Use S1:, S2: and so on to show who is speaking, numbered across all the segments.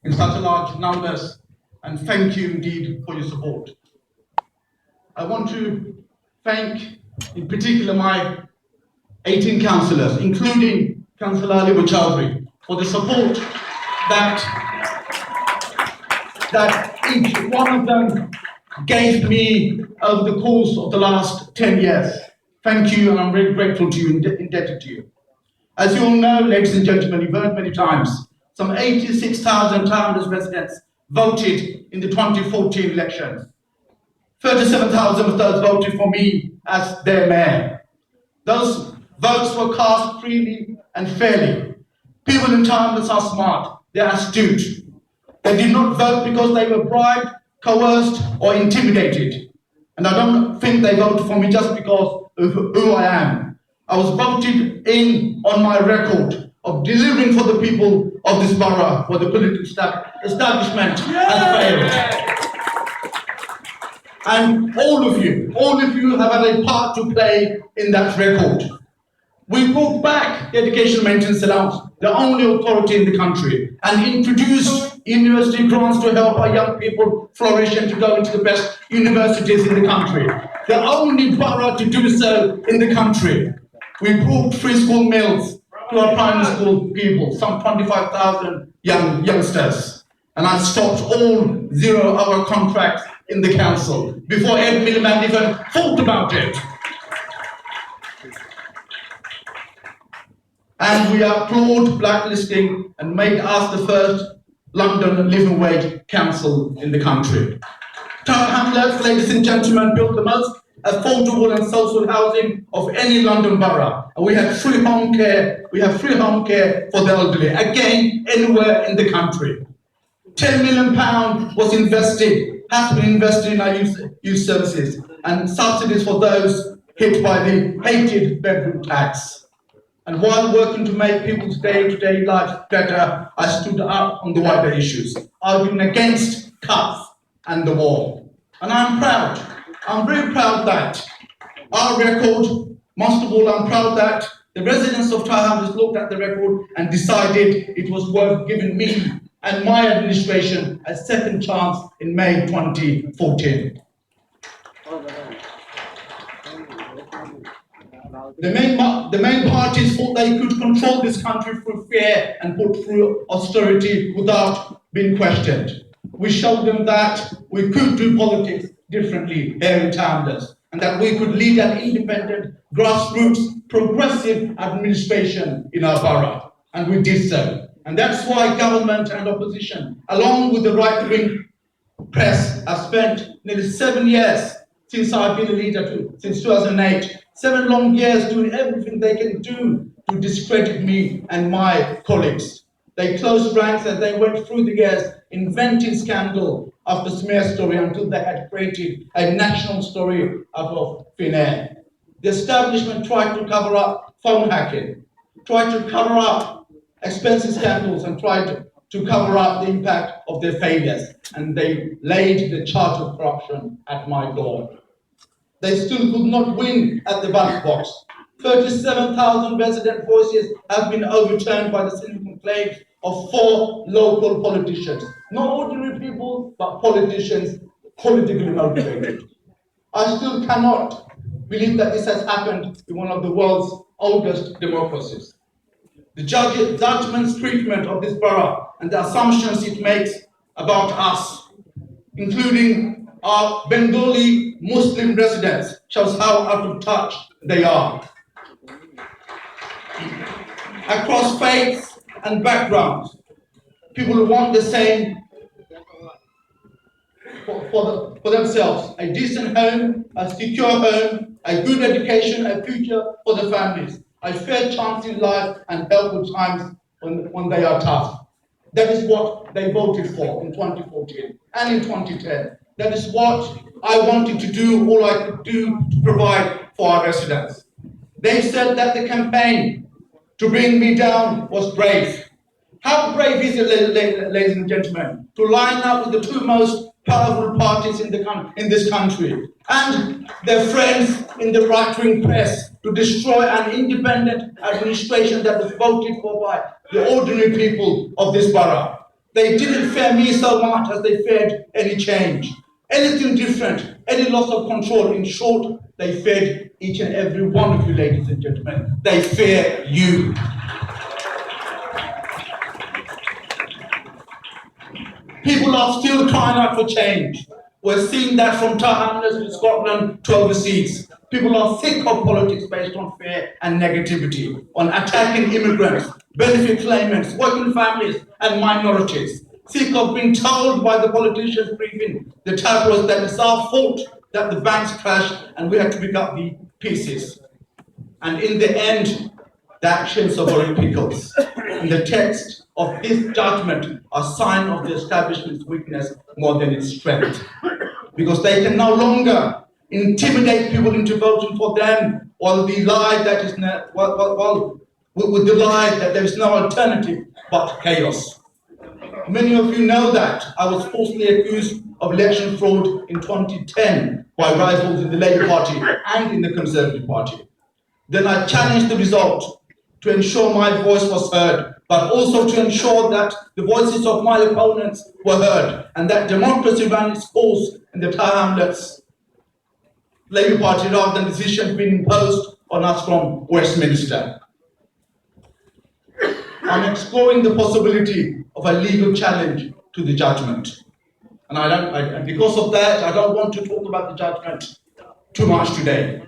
S1: in such a large numbers, and thank you indeed for your support. I want to thank in particular my 18 councillors, including Councillor Ali Chowdhury, for the support that each one of them gave me over the course of the last 10 years. Thank you, and I'm very grateful to you, indebted to you. As you all know, ladies and gentlemen, you've heard many times, some 86,000 Tower Hamlets residents voted in the 2014 elections. 37,000 of those voted for me as their mayor. Those votes were cast freely and fairly. People in Tower Hamlets are smart, they are astute. They did not vote because they were bribed, coerced, or intimidated. And I don't think they voted for me just because of who I am. I was voted in on my record of delivering for the people of this borough where the political establishment has failed. And all of you have had a part to play in that record. We brought back the education maintenance allowance, the only authority in the country, and introduced university grants to help our young people flourish and to go into the best universities in the country. The only borough to do so in the country. We brought free school meals to our primary school people, some 25,000 youngsters. And I stopped all 0-hour contracts in the council before Ed Miliband even thought about it. And we applaud blacklisting and made us the first London living wage council in the country. Tower Hamlets, ladies and gentlemen, built the most affordable and social housing of any London borough. And we have free home care. We have free home care for the elderly, again, anywhere in the country. £10 million has been invested in our youth services and subsidies for those hit by the hated bedroom tax. And while working to make people's day-to-day lives better, I stood up on the wider issues, arguing against cuts and the war. And I'm very proud that our record, most of all, I'm proud that the residents of Tower Hamlets looked at the record and decided it was worth giving me and my administration a second chance in May 2014. The main parties thought they could control this country through fear and put through austerity without being questioned. We showed them that we could do politics differently here in Tower Hamlets, and that we could lead an independent, grassroots, progressive administration in our borough, and we did so. And that's why government and opposition, along with the right-wing press, have spent nearly 7 years since I've been a leader, since 2008, 7 long years doing everything they can do to discredit me and my colleagues. They closed ranks and they went through the years inventing scandal after smear story until they had created a national story out of thin air. The establishment tried to cover up phone hacking, tried to cover up expensive scandals, and tried to cover up the impact of their failures. And they laid the charge of corruption at my door. They still could not win at the ballot box. 37,000 resident voices have been overturned by the cynical claims of 4 local politicians. Not ordinary people, but politicians politically motivated. I still cannot believe that this has happened in one of the world's oldest democracies. The judgment's treatment of this borough and the assumptions it makes about us, including our Bengali Muslim residents, shows how out of touch they are. Across faiths and backgrounds, people who want the same for themselves: a decent home, a secure home, a good education, a future for the families, a fair chance in life, and help with times when they are tough. That is what they voted for in 2014 and in 2010. That is what I wanted to do, all I could do to provide for our residents. They said that the campaign to bring me down was brave. How brave is it, ladies and gentlemen, to line up with the 2 most powerful parties in this country and their friends in the right-wing press to destroy an independent administration that was voted for by the ordinary people of this borough? They didn't fear me so much as they feared any change, anything different, any loss of control. In short, they feared each and every one of you, ladies and gentlemen. They fear you. People are still crying out for change. We're seeing that from Tower Hamlets to Scotland to overseas. People are sick of politics based on fear and negativity, on attacking immigrants, benefit claimants, working families and minorities. Sick of being told by the politicians briefing the tabloids that it's our fault that the banks crashed and we had to pick up the pieces. And in the end, the actions are very pickles. And the text of this judgment are a sign of the establishment's weakness more than its strength. Because they can no longer intimidate people into voting for them, while the lie that is with the lie that there is no alternative but chaos. Many of you know that I was falsely accused of election fraud in 2010 by rivals in the Labour Party and in the Conservative Party. Then I challenged the result to ensure my voice was heard, but also to ensure that the voices of my opponents were heard and that democracy ran its course in the Tower Hamlets Labour Party rather than decisions being imposed on us from Westminster. I'm exploring the possibility of a legal challenge to the judgment. And because of that, I don't want to talk about the judgment too much today.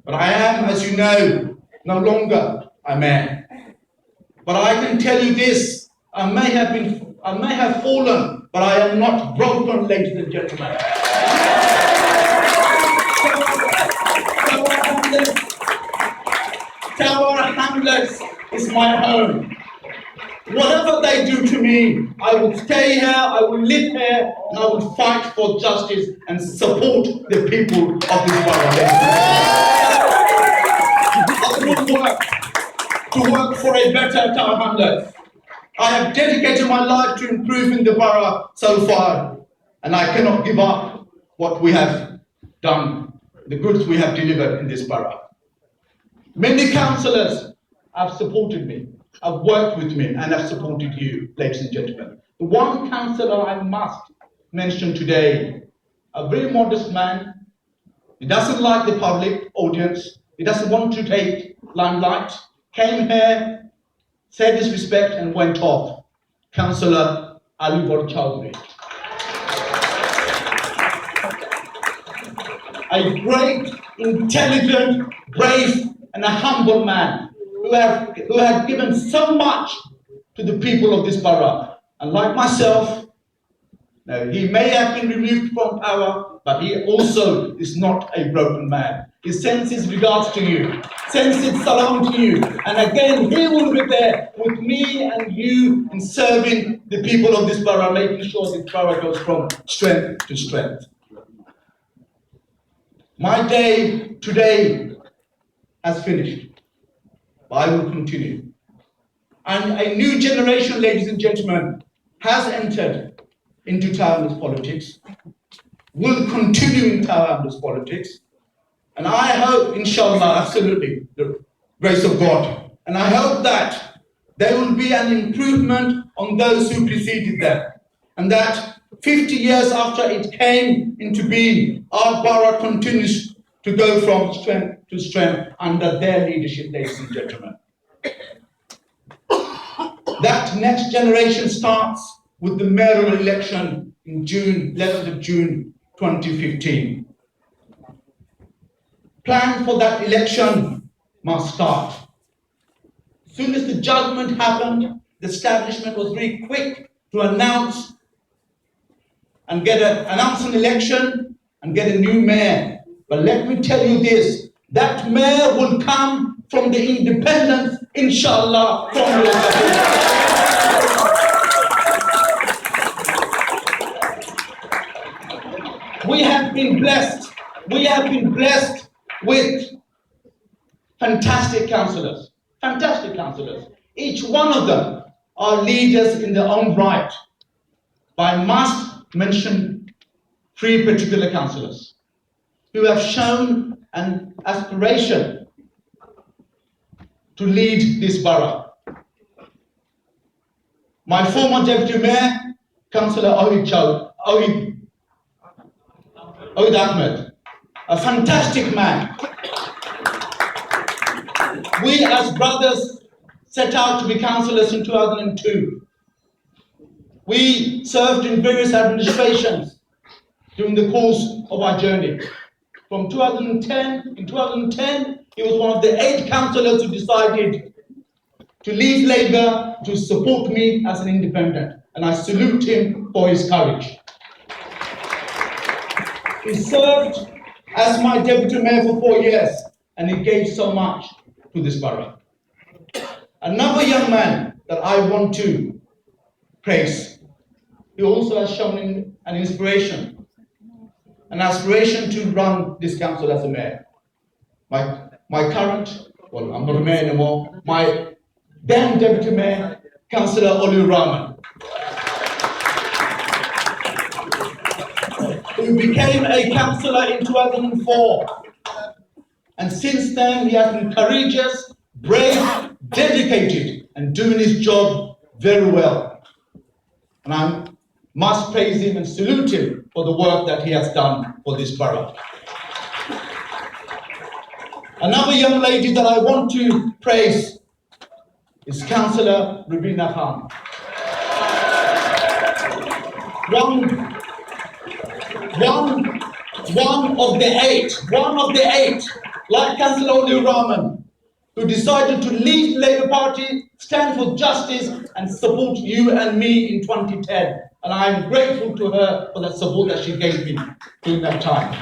S1: But I am, as you know, no longer a mayor. But I can tell you this, I may have fallen, but I am not broken, ladies and gentlemen. Tower Hamlets is my home. Whatever they do to me, I will stay here, I will live here, and I will fight for justice and support the people of this borough. I will work for a better Tower Hamlets. I have dedicated my life to improving the borough so far, and I cannot give up what we have done, the goods we have delivered in this borough. Many councillors have supported me, have worked with me, and have supported you, ladies and gentlemen. The one councillor I must mention today, a very modest man. He doesn't like the public audience. He doesn't want to take limelight. Came here, said his respect, and went off. Councillor Ali Chowdhury. A great, intelligent, brave, and a humble man who had given so much to the people of this borough. And like myself, now, he may have been removed from power, but he also is not a broken man. He sends his regards to you, sends his salam to you, and again, he will be there with me and you in serving the people of this borough, making sure this borough goes from strength to strength. My day today has finished, but I will continue. And a new generation, ladies and gentlemen, has entered into Tower Hamlets politics, will continue in Tower Hamlets politics, and I hope, inshallah, absolutely, the grace of God, and I hope that there will be an improvement on those who preceded them, and that 50 years after it came into being, our borough continues to go from strength to strength under their leadership, ladies and gentlemen. That next generation starts with the mayoral election in June, 11th of June 2015. Plan for that election must start. As soon as the judgment happened, the establishment was very quick to announce an election and get a new mayor. But let me tell you this, that mayor will come from the independents, inshallah, from the We have been blessed with fantastic councillors. Each one of them are leaders in their own right. But I must mention 3 particular councillors who have shown an aspiration to lead this borough. my former Deputy Mayor, Councillor Oid Ahmed, a fantastic man. We as brothers set out to be councillors in 2002. We served in various administrations during the course of our journey. From 2010, in 2010, he was one of the 8 councillors who decided to leave Labour to support me as an independent, and I salute him for his courage. He served as my Deputy Mayor for 4 years, and he gave so much to this borough. Another young man that I want to praise, he also has shown an inspiration, an aspiration to run this council as a mayor. My current, well, I'm not a mayor anymore, my then Deputy Mayor, Councillor Lutfur Rahman, who became a councillor in 2004. And since then, he has been courageous, brave, dedicated, and doing his job very well. And I must praise him and salute him for the work that he has done for this borough. Another young lady that I want to praise is Councillor Rabina Khan. One of the eight, like Councillor Lutfur Rahman, who decided to leave the Labour Party, stand for justice, and support you and me in 2010. And I am grateful to her for that support that she gave me during that time.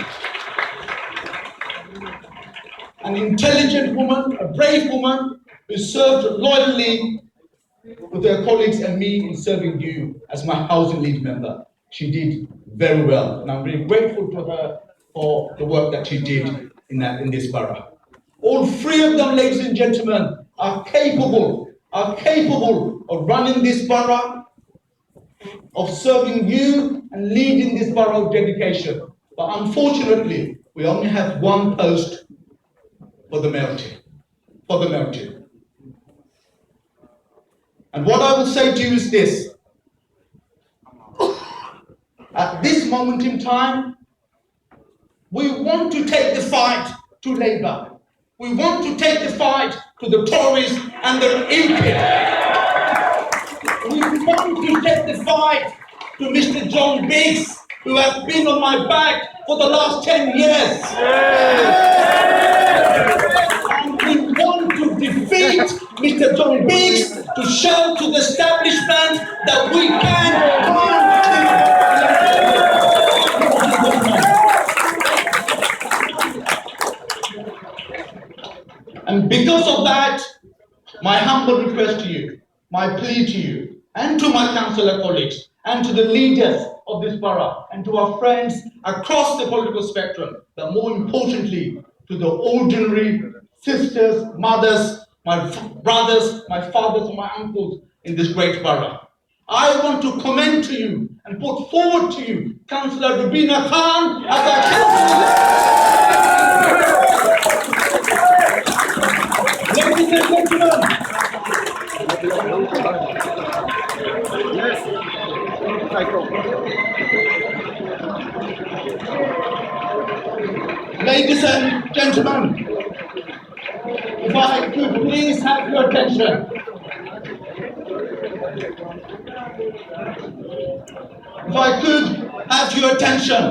S1: An intelligent woman, a brave woman, who served loyally with her colleagues and me in serving you as my housing league member. She did very well, and I'm very grateful to her for the work that she did in this borough. All 3 of them, ladies and gentlemen, are capable of running this borough, of serving you and leading this borough with dedication. But unfortunately, we only have 1 post for the mayoralty. And what I will say to you is this. At this moment in time, we want to take the fight to Labour. We want to take the fight to the Tories and their impish. We want to take the fight to Mr. John Biggs, who has been on my back for the last 10 years. And we want to defeat Mr. John Biggs to show to the establishment that we can run. And because of that, my humble request to you, my plea to you, and to my councillor colleagues, and to the leaders of this borough, and to our friends across the political spectrum, but more importantly, to the ordinary sisters, mothers, my brothers, my fathers, and my uncles in this great borough. I want to commend to you and put forward to you Councillor Rabina Khan as our councillor. Ladies and gentlemen, ladies and gentlemen, if I could please have your attention. If I could have your attention.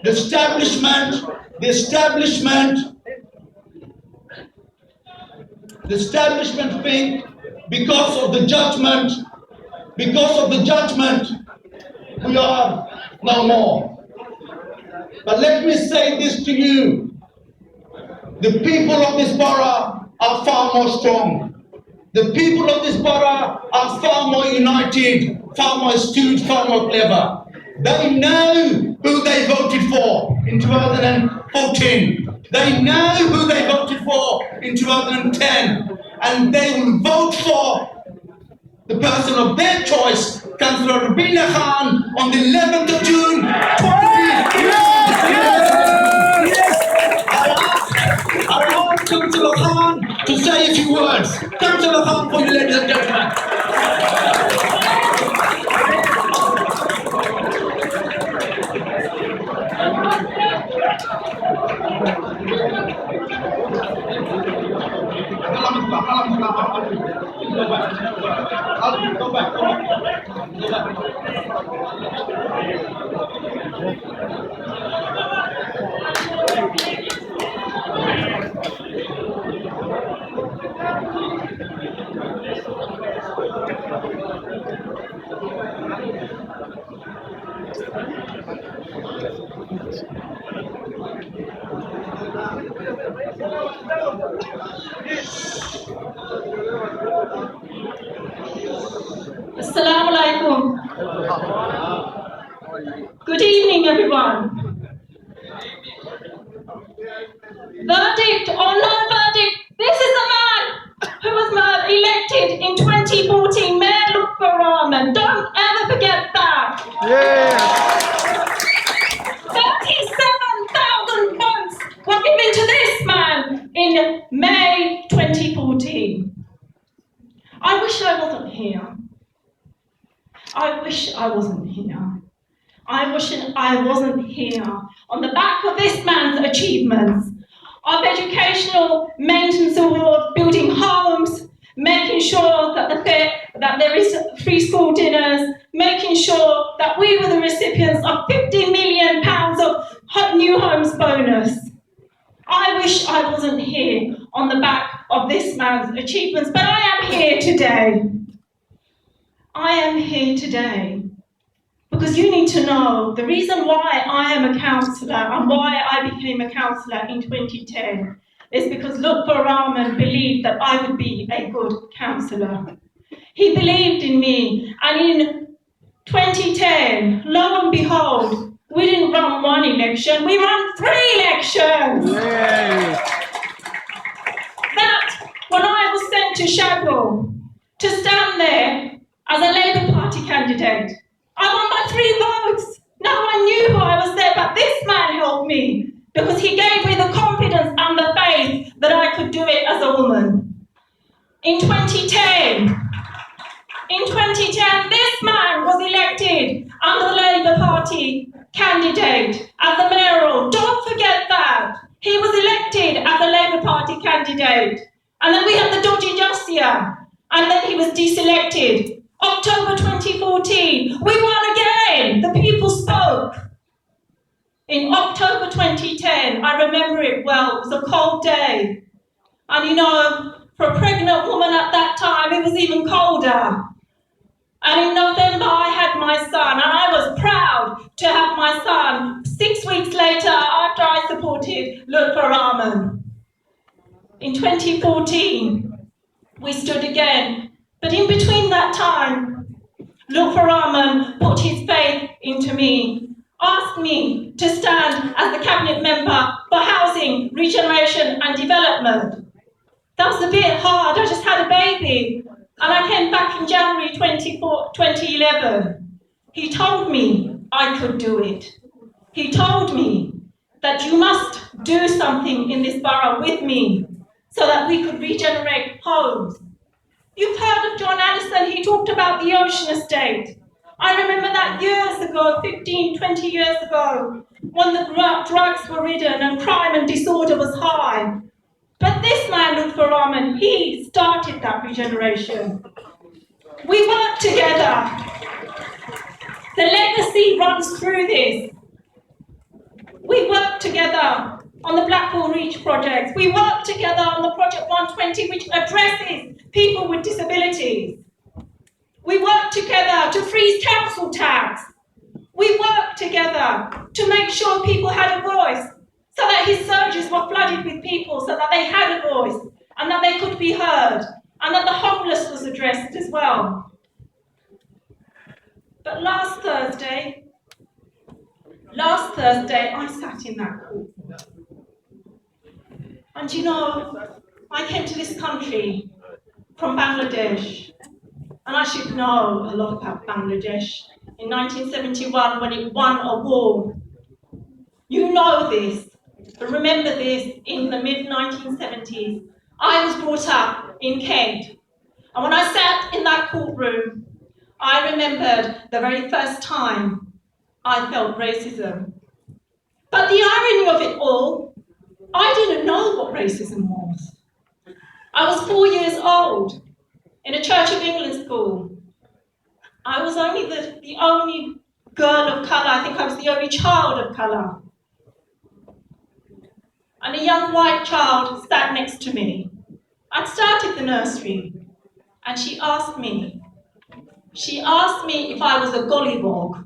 S1: The establishment think because of the judgment, we are no more. But let me say this to you. The people of this borough are far more strong. The people of this borough are far more united, far more astute, far more clever. They know who they voted for in 2014. They know who they voted for in 2010. And they will vote for the person of their choice, Councillor Rabina Khan, on the 11th of June, 2020. I ask Councillor Khan to say a few words. Councillor Khan, for you, ladies and gentlemen.
S2: Assalamu alaikum. Good evening, everyone. Verdict or no verdict, this is a man who was elected in 2014, Mayor Lutfur Rahman. Don't ever forget that.
S3: Yeah.
S2: 37,000 votes were given to this man in May 2014. I wish I wasn't here. I wish I wasn't here. I wish I wasn't here on the back of this man's achievements of educational maintenance award, building homes, making sure that there is free school dinners, making sure that we were the recipients of £50 million of new homes bonus. I wish I wasn't here on the back of this man's achievements, but I am here today. I am here today because you need to know the reason why I am a councillor and why I became a councillor in 2010 is because Lutfur Rahman believed that I would be a good councillor. He believed in me, and in 2010, lo and behold, we didn't run one election, we ran 3 elections!
S3: Yay.
S2: That, when I was sent to Shadwell to stand there as a Labour Party candidate, I won by 3 votes. No one knew who I was there, but this man helped me because he gave me the confidence and the faith that I could do it as a woman. In 2010, this man was elected under the Labour Party candidate as the mayoral. Don't forget that. He was elected as a Labour Party candidate. And then we had the dodgy Justia. And then he was deselected. October 2014, we won again. The people spoke. In October 2010, I remember it well, it was a cold day. And you know, for a pregnant woman at that time, it was even colder. And in November, I had my son, and I was proud to have my son 6 weeks later after I supported Lutfur Rahman. In 2014, we stood again. But in between that time, Lutfur Rahman put his faith into me, asked me to stand as the cabinet member for housing, regeneration and development. That was a bit hard, I just had a baby. And I came back in January 2011. He told me I could do it. He told me that you must do something in this borough with me so that we could regenerate homes. You've heard of John Allison, he talked about the Ocean Estate. I remember that years ago, 15, 20 years ago, when the drugs were ridden and crime and disorder was high. But this man, Lutfur Rahman, he started that regeneration. We worked together. The legacy runs through this. We worked together on the Blackpool Reach project. We worked together on the Project 120, which addresses people with disabilities. We worked together to freeze council tax. We worked together to make sure people had a voice, so that his surgeries were flooded with people, so that they had a voice, and that they could be heard, and that the homeless was addressed as well. But last Thursday, I sat in that court. And you know, I came to this country from Bangladesh, and I should know a lot about Bangladesh. In 1971, when it won a war. You know this, but remember this, in the mid-1970s, I was brought up in Kent. And when I sat in that courtroom, I remembered the very first time I felt racism. But the irony of it all, I didn't know what racism was. I was 4 years old in a Church of England school. I was only the only girl of colour. I think I was the only child of colour. And a young white child sat next to me. I'd started the nursery, and she asked me if I was a gollywog.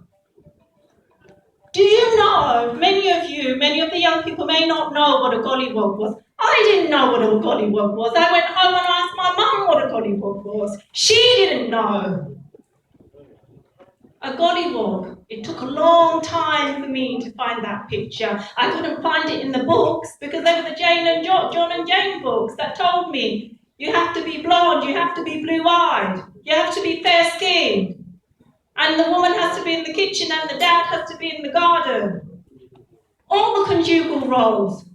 S2: Do you know, many of the young people may not know what a gollywog was. I didn't know what a gollywog was. I went home and asked my mum what a gollywog was. She didn't know. A gollywog. It took a long time for me to find that picture. I couldn't find it in the books because they were the John and Jane books that told me you have to be blonde, you have to be blue-eyed, you have to be fair-skinned. And the woman has to be in the kitchen and the dad has to be in the garden. All the conjugal roles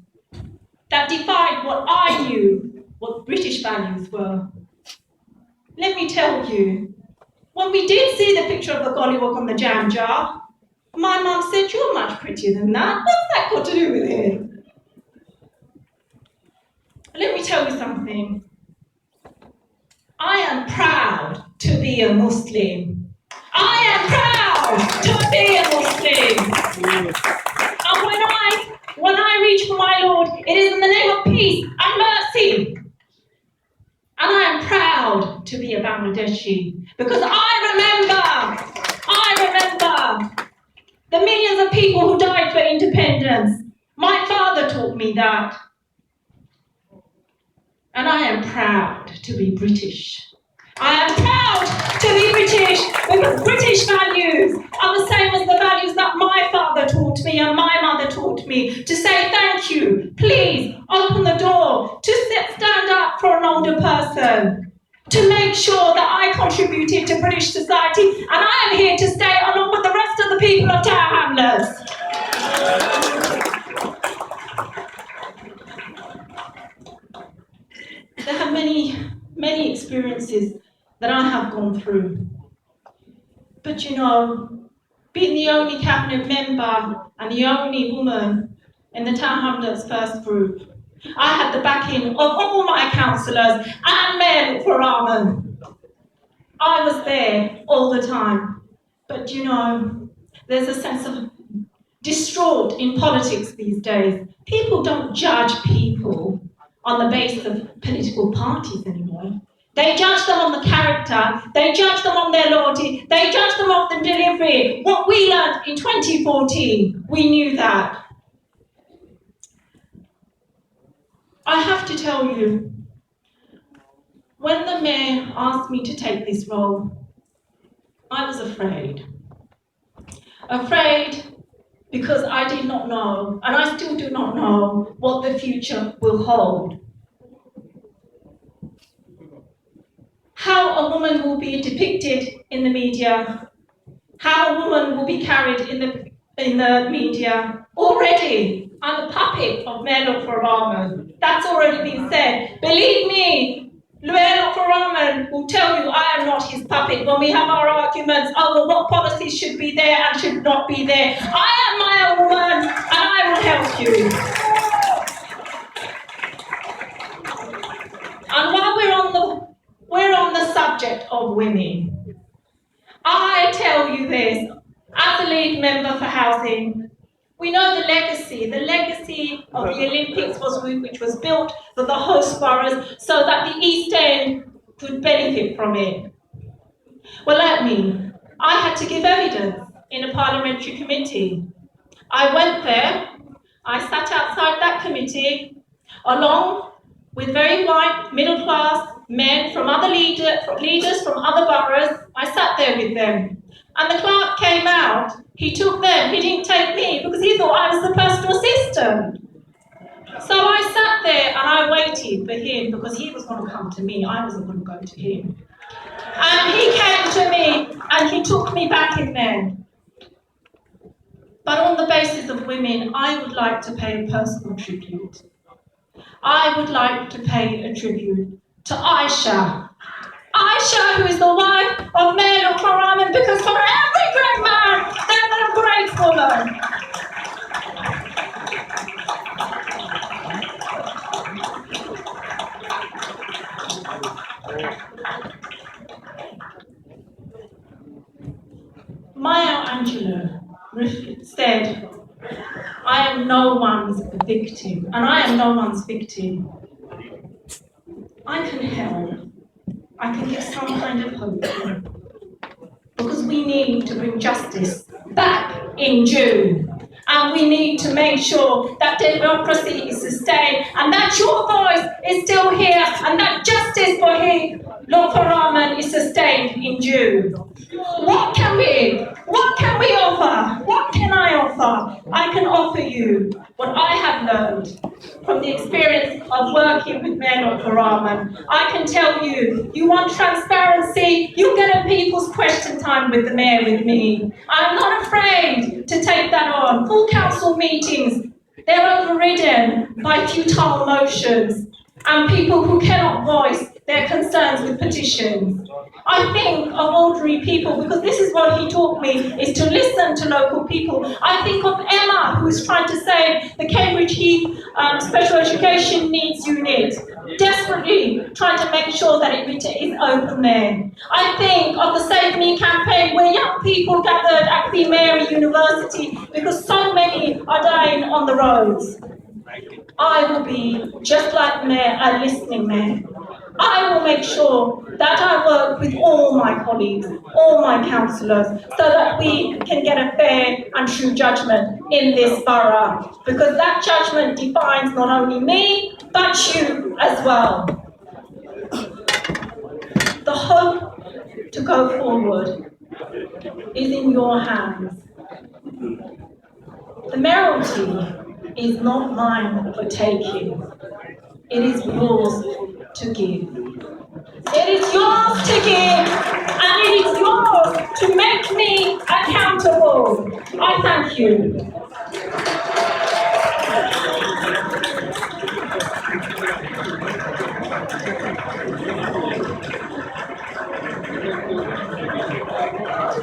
S2: that defined what I knew, what British values were. Let me tell you, when we did see the picture of the gollywog on the jam jar, my mum said, "You're much prettier than that. What's that got to do with it?" Let me tell you something. I am proud to be a Muslim. I am proud to be a Muslim. And when I reach for my Lord, it is in the name of peace and mercy. And I am proud to be a Bangladeshi because I remember the millions of people who died for independence. My father taught me that. And I am proud to be British. I am proud to be British because British values are the same as the values that my father taught me and my mother taught me. To say thank you, please open the door, to stand up for an older person, to make sure that I contributed to British society, and I am here to stay along with the rest of the people of Tower Hamlets. There have many experiences that I have gone through. But you know, being the only cabinet member and the only woman in the Tower Hamlets first group, I had the backing of all my councillors and Mayor Lutfur Rahman. I was there all the time. But you know, there's a sense of distraught in politics these days. People don't judge people on the basis of political parties anymore. They judge them on the character, they judge them on their loyalty, they judge them on the delivery. What we learned in 2014, we knew that. I have to tell you, when the mayor asked me to take this role, I was afraid. Afraid because I did not know, and I still do not know, what the future will hold. How a woman will be depicted in the media, how a woman will be carried in the media. Already, I'm a puppet of Mayor Lutfur Rahman. That's already been said. Believe me, Mayor Lutfur Rahman will tell you I am not his puppet when we have our arguments over what policies should be there and should not be there. I am my own woman and I will help you. And while we're on the subject of women, I tell you this, as a lead member for housing, we know the legacy of the Olympics which was built for the host boroughs so that the East End could benefit from it. Well, like me, I had to give evidence in a parliamentary committee. I went there, I sat outside that committee along with very white, middle-class men from other leaders from other boroughs. I sat there with them. And the clerk came out, he took them, he didn't take me because he thought I was the personal assistant. So I sat there and I waited for him because he was going to come to me, I wasn't going to go to him. And he came to me and he took me back in there. But on the basis of women, I would like to pay a personal tribute. I would like to pay a tribute to Aisha. Aisha, who is the wife of Mayor Lutfur Rahman, because for every great man, there's a great woman. Maya Angelou said, I am no one's victim, and I am no one's victim. I can help. I can give some kind of hope. Because we need to bring justice back in June. And we need to make sure that democracy is sustained and that your voice is still here and that justice for him, Lutfur Rahman, is sustained in June. What can we offer? What can I offer? I can offer you what I have learned from the experience of working with Mayor Lutfur Rahman. I can tell you, you want transparency, you get a people's question time with the Mayor with me. I'm not afraid to take that on. Full council meetings, they're overridden by futile motions and people who cannot voice their concerns with petitions. I think of ordinary people, because this is what he taught me, is to listen to local people. I think of Emma, who's trying to save the Cambridge Heath Special Education Needs Unit, desperately trying to make sure that it is open there. I think of the Save Me campaign, where young people gathered at Queen Mary University because so many are dying on the roads. I will be, just like Mayor, a listening Mayor. I will make sure that I work with all my colleagues, all my councillors, so that we can get a fair and true judgment in this borough, because that judgment defines not only me, but you as well. The hope to go forward is in your hands. The mayoralty is not mine for taking. It is yours to give. It is yours to give, and it is yours to make me accountable. I thank you.